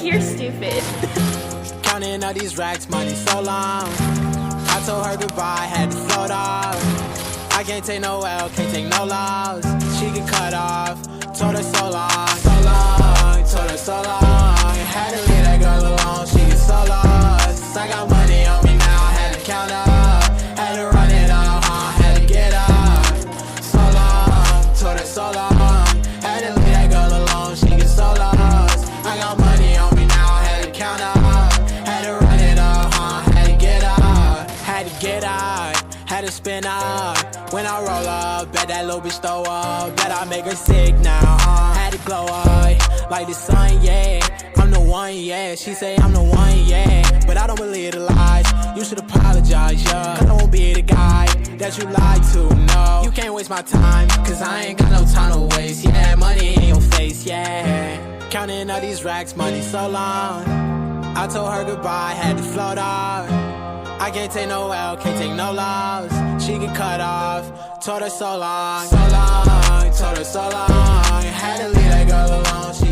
You're stupid. Counting all these racks, money so long. I told her goodbye, had to float off. I can't take no L, can't take no loss. She get cut off, told her so long, told her so long. Had to leave that girl alone, she get so lost. I got money on me now, had to count up. Had to run it up, had to get up. So long, told her so long. Had to leave that girl alone, she get so lost. I got money on me now, had to count up. Had to run it up, had to get up. Had to get out, had to spin up. When I roll up, bet that little bitch throw up. Bet I make her sick now, had to glow up like the sun, yeah. I'm the one, yeah. She say I'm the one, yeah. But I don't believe the lies. You should apologize, yeah. Cause I won't be the guy that you lied to, no. You can't waste my time, cause I ain't got no time to waste. Yeah, money in your face, yeah. Counting all these racks, money so long. I told her goodbye, had to float off. I can't take no L, can't take no loss. She get cut off, told her so long, told her so long. Had to leave that girl alone, she